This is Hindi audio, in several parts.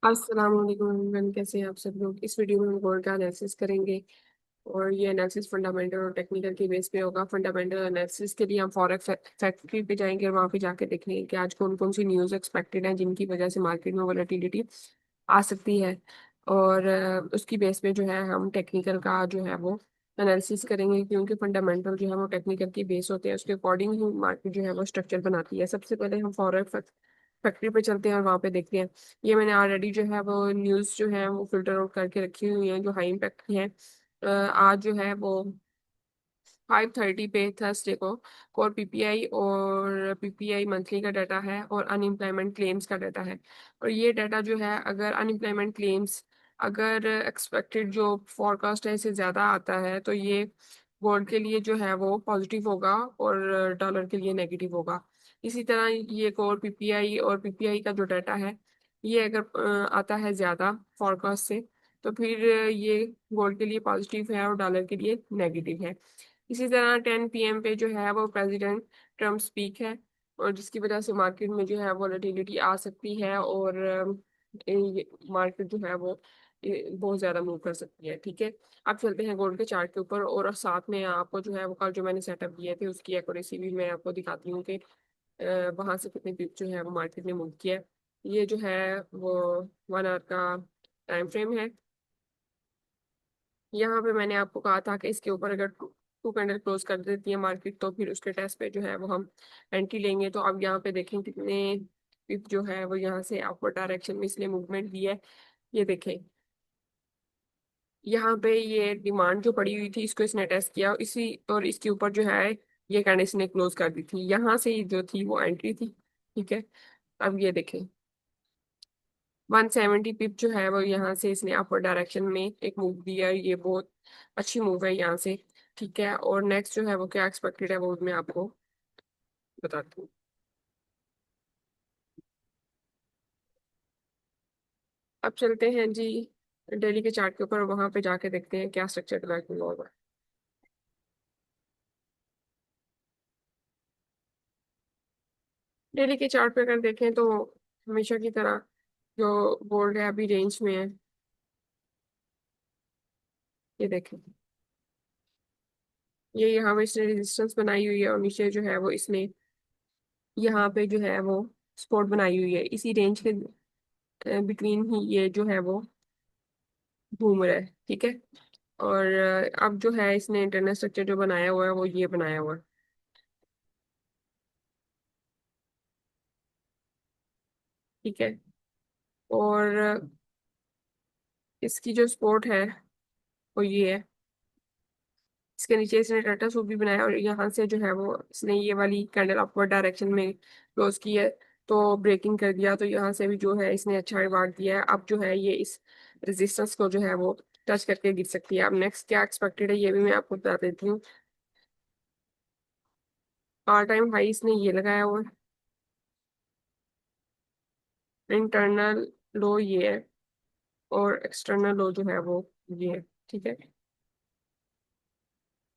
अस्सलाम वालेकुम एवरीवन, कैसे हैं आप सब लोग। इस वीडियो में हम गोल्ड का एनालिसिस करेंगे। और ये एनालिसिस फंडामेंटल और टेक्निकल के बेस पे होगा। फंडामेंटल एनालिसिस के लिए हम फॉरेक्स फैक्ट्री पे जाएंगे और वहां पे जाके देखेंगे कि आज कौन कौन सी न्यूज़ एक्सपेक्टेड है जिनकी वजह से मार्केट में वोलेटिलिटी आ सकती है। और उसकी बेस पे जो है हम टेक्निकल का जो है वो एनालिसिस करेंगे, क्योंकि फंडामेंटल जो है वो टेक्निकल की बेस होते हैं, उसके अकॉर्डिंग ही मार्केट जो है वो स्ट्रक्चर बनाती है। सबसे पहले हम फॉरेक्स फैक्ट्री पे चलते हैं और वहां पे देखते हैं। ये मैंने ऑलरेडी जो है वो न्यूज़ जो है वो फिल्टर आउट करके रखी हुई है जो हाई इम्पैक्ट की है। आज जो है वो 5:30 पे थर्सडे को कोर पीपीआई और पीपीआई मंथली का डाटा है और अनएम्प्लॉयमेंट क्लेम्स का डाटा है। और ये डाटा जो है, अगर अनएम्प्लॉयमेंट क्लेम्स अगर एक्सपेक्टेड जो फोरकास्ट है इससे ज़्यादा आता है तो ये गोल्ड के लिए जो है वो पॉजिटिव होगा और डॉलर के लिए नेगेटिव होगा। इसी तरह ये कोर पीपीआई और पीपीआई का जो डाटा है, ये अगर आता है ज़्यादा फोरकास्ट से तो फिर ये गोल्ड के लिए पॉजिटिव है और डॉलर के लिए नेगेटिव है। इसी तरह 10 PM पे जो है वो प्रेसिडेंट ट्रम्प स्पीक है, और जिसकी वजह से मार्केट में जो है वोलेटिलिटी आ सकती है और मार्केट जो है वो बहुत ज्यादा मूव कर सकती है। ठीक है, अब चलते हैं गोल्ड के चार्ट के ऊपर, और साथ में आपको जो है वो कल जो मैंने सेटअप किए थे उसकी एक्यूरेसी भी मैं आपको दिखाती हूँ कि वहां से कितने पिप जो है वो मार्केट ने मूव किया है। ये जो है वो 1 आवर का टाइम फ्रेम है। यहाँ पे मैंने आपको कहा था कि इसके ऊपर अगर टू कैंडल क्लोज कर देती है मार्केट तो फिर उसके टेस्ट पे जो है वो हम एंट्री लेंगे। तो अब यहाँ पे देखें कितने पिप जो है वो यहाँ से अपवर्ड डायरेक्शन में इसने मूवमेंट दी है। ये देखें, यहाँ पे ये डिमांड जो पड़ी हुई थी इसको इसने टेस्ट किया, इसी और इसके ऊपर जो है ये कैंडल इसने क्लोज कर दी थी। यहाँ से ही जो थी वो एंट्री थी। ठीक है, अब ये देखें 170 पिप जो है वो यहाँ से इसने अपर डायरेक्शन में एक मूव दिया है। ये बहुत अच्छी मूव है यहाँ से। ठीक है, और नेक्स्ट जो है वो क्या एक्सपेक्टेड है वो मैं आपको बताती हूँ। अब चलते हैं जी डेली के चार्ट के ऊपर, वहां पे जाके देखते हैं क्या स्ट्रक्चर डेवलप हुआ होगा। डेली के चार्ट पे अगर देखें तो हमेशा की तरह जो गोल्ड है अभी रेंज में है। ये देखें, ये यहाँ पे इसने रेजिस्टेंस बनाई हुई है और नीचे जो है वो इसने यहाँ पे जो है वो सपोर्ट बनाई हुई है। इसी रेंज के बिटवीन ही ये जो है वो घूम रहा है। ठीक है, और अब जो है इसने इंटरनल स्ट्रक्चर जो बनाया हुआ है वो ये बनाया हुआ है। ठीक है, और इसकी जो सपोर्ट है वो ये है। इसके नीचे इसने टाटा सूट भी बनाया और यहाँ से जो है वो इसने ये वाली कैंडल अपवर्ड डायरेक्शन में क्लोज की है, तो ब्रेकिंग कर दिया। तो यहाँ से भी जो है इसने अच्छा रिवार्ड दिया है। अब जो है ये इस रेजिस्टेंस को जो है वो टच करके गिर सकती है। अब नेक्स्ट क्या एक्सपेक्टेड है ये भी मैं आपको बता देती हूँ। ऑल टाइम हाई इसने ये लगाया हुआ है, इंटरनल लो ये है, और एक्सटर्नल लो जो है वो ये है। ठीक है,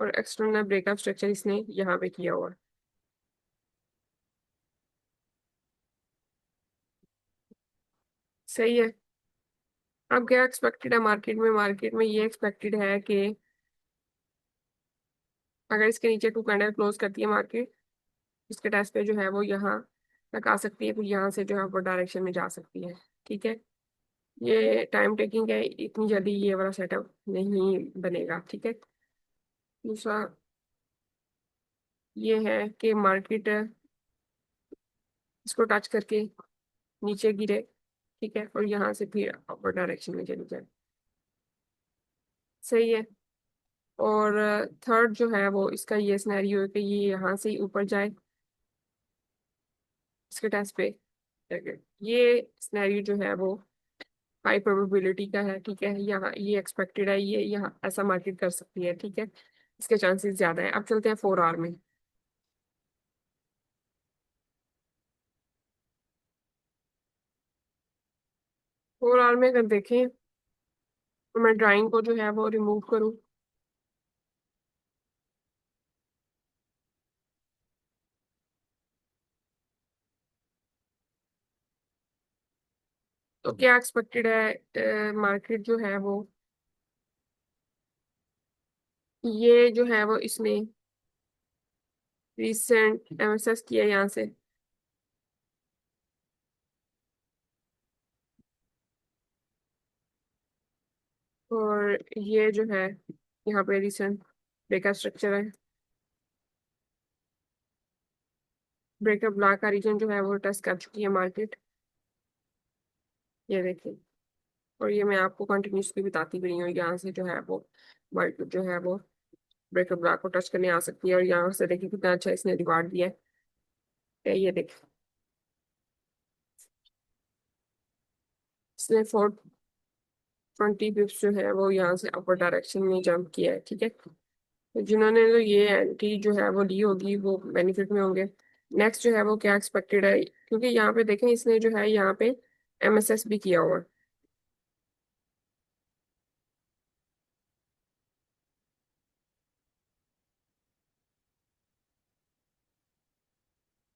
और एक्सटर्नल ब्रेकअप स्ट्रक्चर इसने यहाँ पे किया हुआ है। सही है। अब क्या एक्सपेक्टेड है मार्केट में ये एक्सपेक्टेड है कि अगर इसके नीचे टू कैंडल क्लोज करती है मार्केट, इसके टेस्ट पे जो है वो यहाँ तक आ सकती है, फिर यहाँ से जो है वो डायरेक्शन में जा सकती है। ठीक है, ये टाइम टेकिंग है, इतनी जल्दी ये वाला सेटअप नहीं बनेगा। ठीक है, दूसरा ये है कि मार्केट इसको टच करके नीचे गिरे। ठीक है, और यहाँ से फिर अपर डायरेक्शन में चली जाए। सही है, और थर्ड जो है वो इसका ये सिनेरियो है कि ये यहाँ से ही ऊपर जाए इसके टेस्ट पे। ये सिनेरियो जो है वो हाई प्रोबेबिलिटी का है। ठीक है, यहाँ ये एक्सपेक्टेड है, ये यहाँ ऐसा मार्केट कर सकती है। ठीक है, इसके चांसेस ज्यादा है। अब चलते हैं 4 आवर में। 4 आवर में अगर देखें तो मैं ड्राइंग को जो है वो रिमूव करूँ तो क्या एक्सपेक्टेड है मार्केट जो है वो, ये जो है वो इसने रिसेंट एमएसएस किया यहाँ से, और ये जो है यहाँ पे रिसेंट ब्रेकअप स्ट्रक्चर है। ब्रेकअप ब्लॉक का रीजन जो है वो टेस्ट कर चुकी है मार्केट, ये देखिए। और ये मैं आपको कंटिन्यूसली बताती भी नहीं हूँ, यहाँ से जो है वो मार्केट जो है वो ब्रेकअप ब्लॉक को टच करने आ सकती है। और यहाँ से देखिए कितना अच्छा इसने रिवार्ड दिया है, ये देखिए इसने 420 पिप्स जो है वो यहाँ से अपर डायरेक्शन में जंप किया है, ठीक है। तो जिन्होंने तो ये एंट्री जो है वो ली होगी वो बेनिफिट में होंगे। नेक्स्ट जो है वो क्या एक्सपेक्टेड है, क्योंकि यहाँ पे देखें इसने जो है यहाँ पे एमएसएस भी किया हुआ है।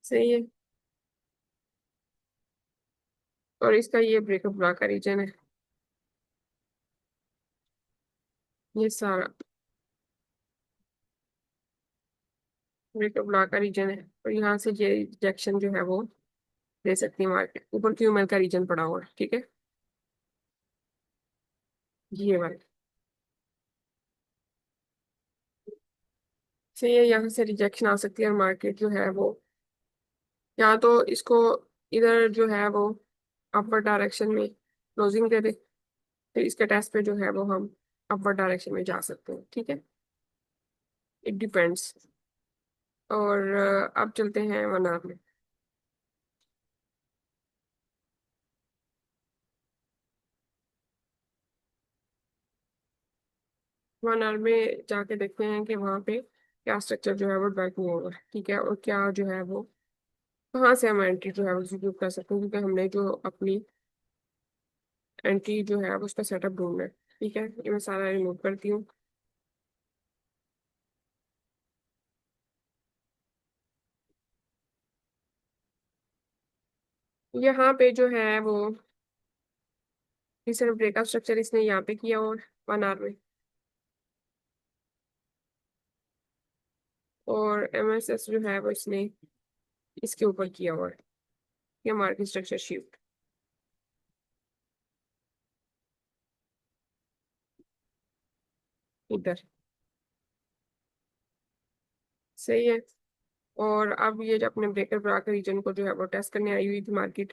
सही है। और इसका ये ब्रेकअप ब्लॉक का रीजन है, ये सारा ब्रेकअप ब्लॉक का रीजन है। और यहाँ से ये रिजेक्शन जो है वो दे सकती है मार्केट, ऊपर क्यूएमएल का रीजन पड़ा हुआ है, ठीक है। ये वाला सही है, यहाँ से रिजेक्शन आ सकती है और मार्केट जो है वो या तो इसको इधर जो है वो अपर डायरेक्शन में क्लोजिंग दे दे, फिर इसके टेस्ट पे जो है वो हम अपर डायरेक्शन में जा सकते हैं, ठीक है। It depends. और अब चलते हैं 1 आवर में। 1 आवर में जाके देखते हैं कि वहाँ पे क्या स्ट्रक्चर जो है वो डेवलप हुआ होगा, ठीक है। और क्या जो है वो कहाँ से हम एंट्री जो है वो एग्जीक्यूट कर सकते हैं, क्योंकि हमने जो अपनी एंट्री जो है वो उसका सेटअप ढूंढना है, ठीक है। ये मैं सारा रिमूव करती हूँ। यहाँ पे जो है वो रिसेंट ब्रेकअप स्ट्रक्चर इसने यहाँ पे किया, और 1 आवर में। और एमएसएस जो है वो इसने इसके ऊपर किया हुआ है, ये मार्केट स्ट्रक्चर शिफ्ट इधर, सही है। और अब ये जो अपने ब्रेकर ब्राकर रीजन को जो है वो टेस्ट करने आई हुई थी मार्केट,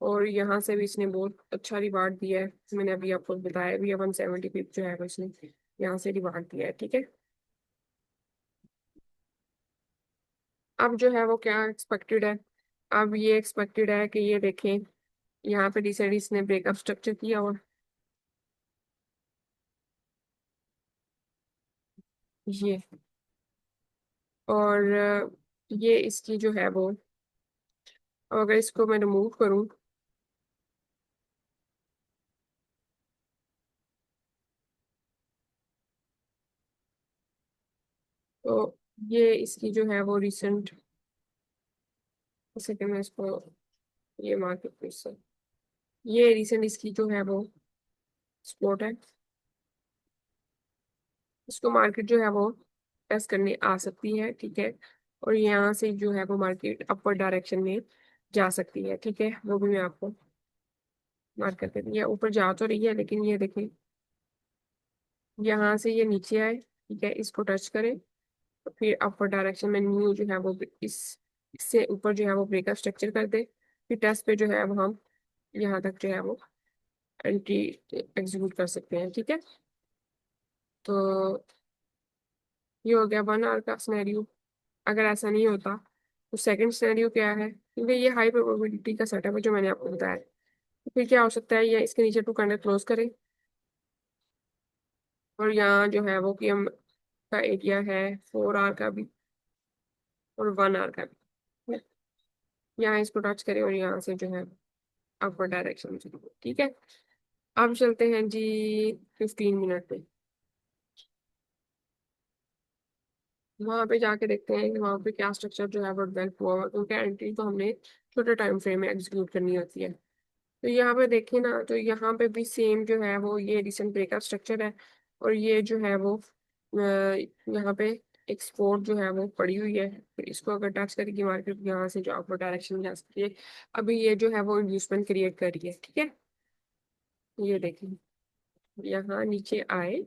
और यहाँ से भी इसने बहुत अच्छा रिवार्ड दिया है। मैंने अभी आपको बताया भी है, 170 पिप जो है वो इसने यहाँ से रिवार्ड दिया है, ठीक है। अब जो है वो क्या एक्सपेक्टेड है, अब ये एक्सपेक्टेड है कि ये देखें यहाँ पे डिसाइड इसने ब्रेकअप स्ट्रक्चर किया, ये और ये इसकी जो है वो, अब अगर इसको मैं रिमूव करूँ तो ये इसकी जो है वो रिसेंट, जैसे कि मैं इसको ये मार्केट प्लेस से, ये रिसेंट इसकी जो है वो स्पॉट है, इसको मार्केट जो है वो टेस्ट करने आ सकती है, ठीक है। और यहाँ से जो है वो मार्केट अपर डायरेक्शन में जा सकती है, ठीक है। वो भी मैं आपको मार्क कर देती हूँ, ये ऊपर जा तो रही है लेकिन ये देखें यहाँ से ये नीचे आए, ठीक है, इसको टच करें तो फिर अपर डायरेक्शन में न्यू जो है वो इस इससे ऊपर जो है वो ब्रेकअप स्ट्रक्चर कर दे, फिर टेस्ट पे जो है वो हम यहाँ तक जो है वो एंट्री एग्जीक्यूट कर सकते हैं, ठीक है। तो ये हो गया 1 आवर का सिनेरियो। अगर ऐसा नहीं होता तो सेकंड सिनेरियो क्या है, क्योंकि ये हाई प्रोबेबिलिटी का सेटअप है जो मैंने आपको बताया, तो फिर क्या हो सकता है, ये इसके नीचे 2 कैंडल क्लोज करें, और यहाँ जो है वो कि हम का एरिया है 4 आवर का भी और 1 आवर का भी, यहाँ इसको टच करें और यहाँ से जो है अपवर डायरेक्शन में चलिए, ठीक है। अब चलते हैं जी 15 मिनट पे, वहां पे जाके देखते हैं कि वहां पे क्या स्ट्रक्चर जो है वो डेवलप हुआ हुआ, क्योंकि एंट्री तो हमने छोटे टाइम फ्रेम में एग्जीक्यूट करनी होती है। तो यहाँ पे देखिए ना, तो यहाँ पे भी सेम जो है वो ये रिसेंट ब्रेक का स्ट्रक्चर है। और ये जो है वो यहाँ पे एक्सपोर्ट जो है वो पड़ी हुई है। फिर इसको अगर टच करेगी मार्केट, यहाँ से जो आपको डायरेक्शन जा सकती है। अभी ये जो है वो इंड्यूसमेंट क्रिएट कर रही है, ठीक है। ये देखिए, यहाँ नीचे आए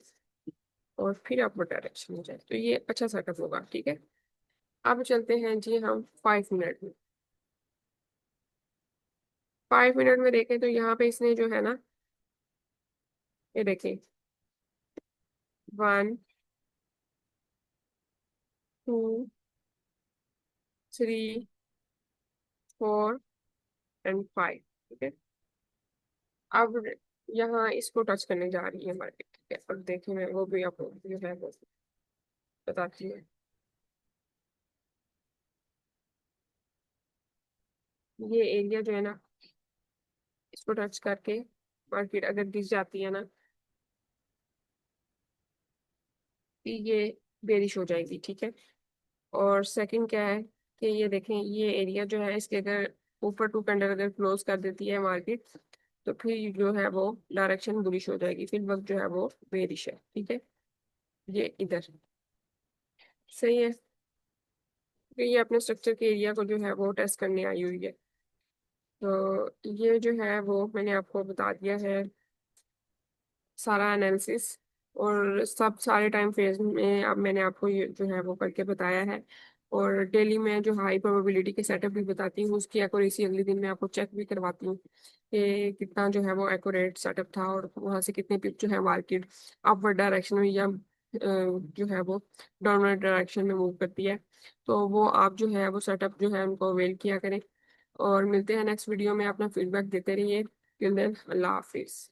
और फिर आपको डायरेक्शन हो जाए, तो ये अच्छा सेटअप होगा, ठीक है। अब चलते हैं जी हम 5 मिनट में। 5 मिनट में देखें तो यहाँ पे इसने जो है ना, ये देखें, 1 2 3 4 एंड 5, ठीक है। अब यहाँ इसको टच करने जा रही है मार्केट, ठीक है। अब देखें, मैं वो भी आपको जो है वो बताती है। ये एरिया जो है ना, इसको टच करके मार्केट अगर गिर जाती है ना, तो ये बेरिश हो जाएगी, ठीक है। और सेकंड क्या है कि ये देखें, ये एरिया जो है इसके अगर ऊपर टू कैंडल अगर क्लोज कर देती है मार्केट, तो फिर जो है वो डायरेक्शन बुलिश हो जाएगी, फिर वक्त जो है वो बेरिश है, ठीक है। ये इधर सही है। तो ये अपने स्ट्रक्चर के एरिया को जो है वो टेस्ट करने आई हुई है। तो ये जो है वो मैंने आपको बता दिया है सारा एनालिसिस। और सब सारे टाइम फेज में अब मैंने आपको ये जो है वो करके बताया है। और डेली में जो हाई प्रोबेबिलिटी के सेटअप भी बताती हूँ, उसकी एक्यूरेसी अगले दिन मैं आपको चेक भी करवाती हूँ कि कितना जो है वो एक्यूरेट सेटअप था, और वहाँ से कितने पिप जो है मार्केट अपवर्ड डायरेक्शन में या जो है वो डाउनवर्ड डायरेक्शन में मूव करती है। तो वो आप जो है वो सेटअप जो है उनको अवेल किया करें। और मिलते हैं नेक्स्ट वीडियो में, अपना फीडबैक देते रहिए। टिल देन, अल्लाह हाफिज।